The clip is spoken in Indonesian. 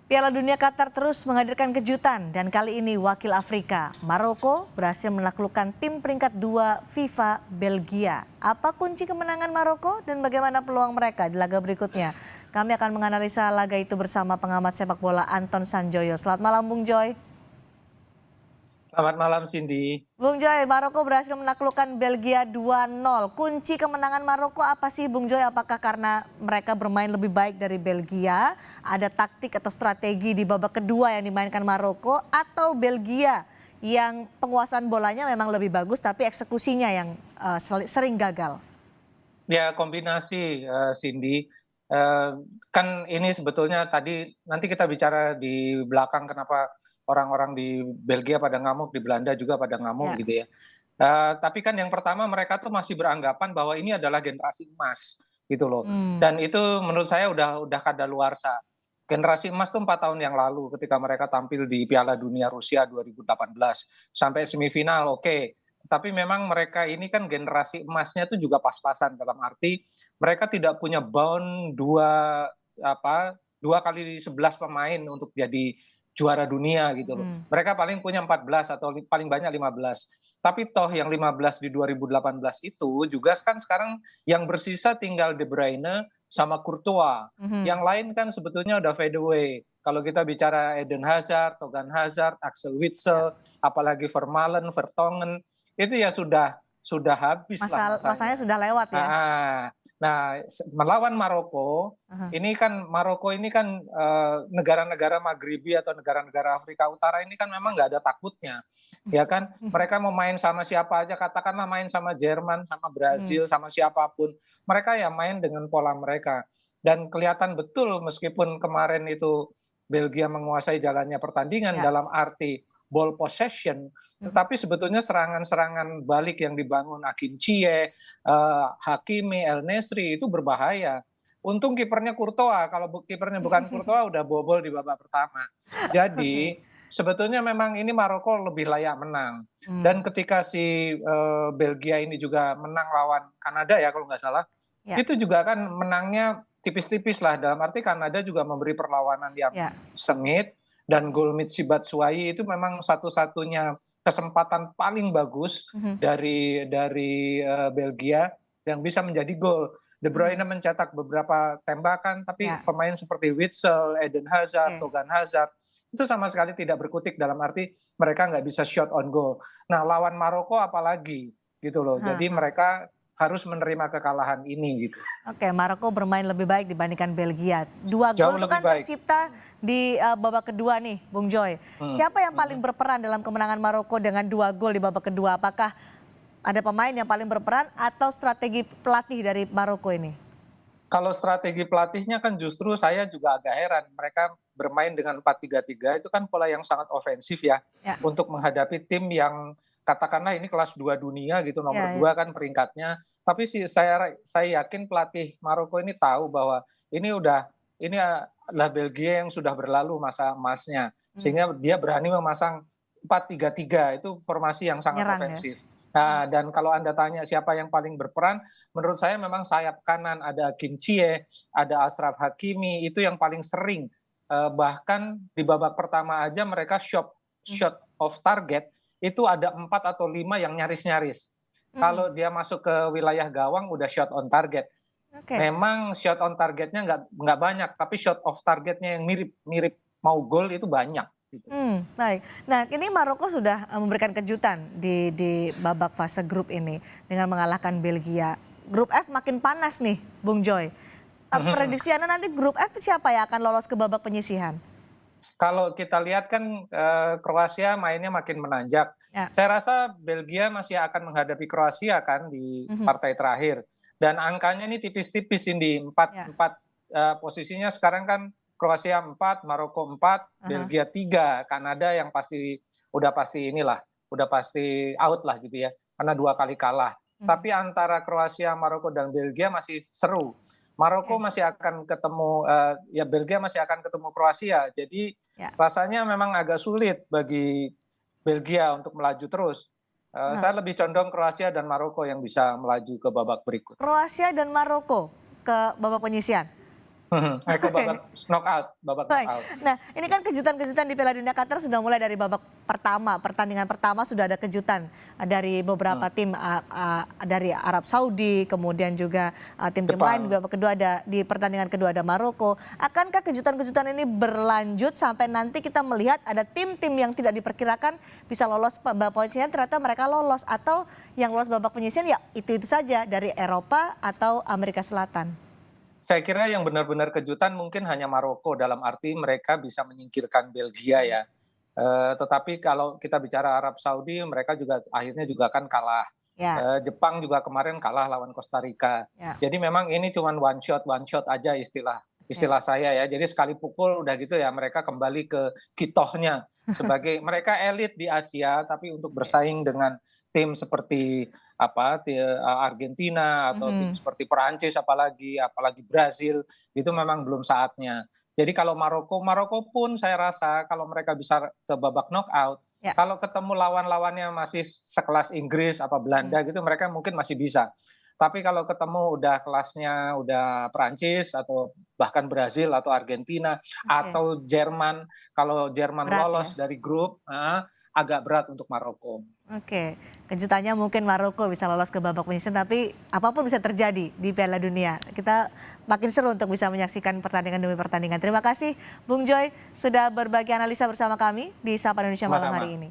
Piala Dunia Qatar terus menghadirkan kejutan dan kali ini wakil Afrika, Maroko, berhasil menaklukkan tim peringkat 2 FIFA Belgia. Apa kunci kemenangan Maroko dan bagaimana peluang mereka di laga berikutnya? Kami akan menganalisa laga itu bersama pengamat sepak bola Anton Sanjoyo. Selamat malam Bung Joy. Selamat malam Cindy. Bung Joy, Maroko berhasil menaklukkan Belgia 2-0. Kunci kemenangan Maroko apa sih Bung Joy? Apakah karena mereka bermain lebih baik dari Belgia? Ada taktik atau strategi di babak kedua yang dimainkan Maroko? Atau Belgia yang penguasaan bolanya memang lebih bagus tapi eksekusinya yang sering gagal? Ya kombinasi Cindy. Kan ini sebetulnya tadi nanti kita bicara di belakang kenapa orang-orang di Belgia pada ngamuk, di Belanda juga pada ngamuk Ya. gitu ya. Tapi kan yang pertama mereka tuh masih beranggapan bahwa ini adalah generasi emas gitu loh. Hmm. Dan itu menurut saya udah kadaluarsa. Generasi emas tuh 4 tahun yang lalu ketika mereka tampil di Piala Dunia Rusia 2018 sampai semifinal oke. Tapi memang mereka ini kan generasi emasnya tuh juga pas-pasan dalam arti mereka tidak punya bound dua kali 11 pemain untuk jadi juara dunia gitu loh. Hmm. Mereka paling punya 14 atau paling banyak 15. Tapi toh yang 15 di 2018 itu juga kan sekarang yang bersisa tinggal De Bruyne sama Courtois. Yang lain kan sebetulnya udah fade away. Kalau kita bicara Eden Hazard, Thorgan Hazard, Axel Witsel, apalagi Vermaelen, Vertonghen, itu ya sudah habis lah masanya. Masanya sudah lewat ya. Nah, melawan Maroko, Maroko ini kan negara-negara Maghribi atau negara-negara Afrika Utara ini kan memang nggak ada takutnya, ya kan? Mereka mau main sama siapa aja, katakanlah main sama Jerman, sama Brazil, sama siapapun, mereka ya main dengan pola mereka. Dan kelihatan betul meskipun kemarin itu Belgia menguasai jalannya pertandingan dalam arti ball possession, tetapi sebetulnya serangan-serangan balik yang dibangun Hakim Ziyech, Hakimi, El Nesri itu berbahaya. Untung kipernya Courtois, kalau kipernya bukan Courtois udah bobol di babak pertama. Jadi sebetulnya memang ini Maroko lebih layak menang. Dan ketika si Belgia ini juga menang lawan Kanada ya kalau nggak salah, itu juga kan menangnya tipis-tipis lah, dalam arti Kanada juga memberi perlawanan yang sengit, dan gol Michy Batshuayi itu memang satu-satunya kesempatan paling bagus dari Belgia yang bisa menjadi gol. De Bruyne mencetak beberapa tembakan, tapi pemain seperti Witsel, Eden Hazard, Thorgan Hazard itu sama sekali tidak berkutik, dalam arti mereka nggak bisa shot on goal. Nah lawan Maroko apalagi gitu loh, jadi mereka harus menerima kekalahan ini gitu. Oke, Maroko bermain lebih baik dibandingkan Belgia. 2 Jauh gol itu lebih kan baik. tercipta di babak kedua nih, Bung Joy. Siapa yang paling berperan dalam kemenangan Maroko dengan 2 gol di babak kedua? Apakah ada pemain yang paling berperan atau strategi pelatih dari Maroko ini? Kalau strategi pelatihnya kan justru saya juga agak heran. Mereka bermain dengan 4-3-3 itu kan pola yang sangat ofensif ya. Untuk menghadapi tim yang katakanlah ini kelas 2 dunia gitu, nomor 2 kan peringkatnya. Tapi saya yakin pelatih Maroko ini tahu bahwa ini adalah Belgia yang sudah berlalu masa emasnya. Sehingga dia berani memasang 4-3-3, itu formasi yang sangat ofensif. Nah, dan kalau Anda tanya siapa yang paling berperan, menurut saya memang sayap kanan ada Hakim Ziyech, ada Achraf Hakimi, itu yang paling sering. Bahkan di babak pertama aja mereka shot off target, itu ada 4 atau 5 yang nyaris-nyaris. Kalau dia masuk ke wilayah gawang udah shot on target. Memang shot on targetnya nggak banyak, tapi shot off targetnya yang mirip mau gol itu banyak. Gitu. Baik. Nah, ini Maroko sudah memberikan kejutan di babak fase grup ini dengan mengalahkan Belgia. Grup F makin panas nih, Bung Joy. Prediksi Anda nanti grup F siapa yang akan lolos ke babak penyisihan? Kalau kita lihat kan Kroasia mainnya makin menanjak. Saya rasa Belgia masih akan menghadapi Kroasia kan di partai terakhir. Dan angkanya ini tipis-tipis ini, 4 posisinya sekarang kan Kroasia 4, Maroko 4, Belgia 3, Kanada yang udah pasti out lah gitu ya, karena 2 kali kalah. Tapi antara Kroasia, Maroko dan Belgia masih seru. Maroko masih akan ketemu, Belgia masih akan ketemu Kroasia. Jadi rasanya memang agak sulit bagi Belgia untuk melaju terus. Saya lebih condong Kroasia dan Maroko yang bisa melaju ke babak berikut. Kroasia dan Maroko ke babak penyisihan? Ke babak Baik. knockout. Nah, ini kan kejutan-kejutan di Piala Dunia Qatar sudah mulai dari babak pertama. Pertandingan pertama sudah ada kejutan dari beberapa Hmm, tim dari Arab Saudi, kemudian juga tim-tim lain. Di Jepang. babak kedua ada di pertandingan kedua ada Maroko. Akankah kejutan-kejutan ini berlanjut sampai nanti kita melihat ada tim-tim yang tidak diperkirakan bisa lolos babak penyisihan ternyata mereka lolos atau yang lolos babak penyisihan ya itu saja dari Eropa atau Amerika Selatan. Saya kira yang benar-benar kejutan mungkin hanya Maroko, dalam arti mereka bisa menyingkirkan Belgia ya. Tetapi kalau kita bicara Arab Saudi, mereka juga akhirnya juga kan kalah. Ya, Jepang juga kemarin kalah lawan Costa Rica. ya. Jadi memang ini cuman one shot aja istilah Oke. istilah saya ya. Jadi sekali pukul udah gitu ya mereka kembali ke kitohnya sebagai mereka elit di Asia, tapi untuk bersaing dengan tim seperti Argentina atau tim Mhm. seperti Perancis apalagi Brazil itu memang belum saatnya. Jadi kalau Maroko pun saya rasa kalau mereka bisa ke babak knockout, Ya. kalau ketemu lawan-lawannya masih sekelas Inggris apa Mhm. Belanda gitu mereka mungkin masih bisa. Tapi kalau ketemu udah kelasnya udah Perancis atau bahkan Brazil atau Argentina Oke. atau Jerman, kalau Jerman Berat lolos ya. dari grup, agak berat untuk Maroko. Oke, kejutannya mungkin Maroko bisa lolos ke babak penyisihan, tapi apapun bisa terjadi di Piala Dunia. Kita makin seru untuk bisa menyaksikan pertandingan demi pertandingan. Terima kasih Bung Joy sudah berbagi analisa bersama kami di Sapa Indonesia malam Sama-sama. hari ini.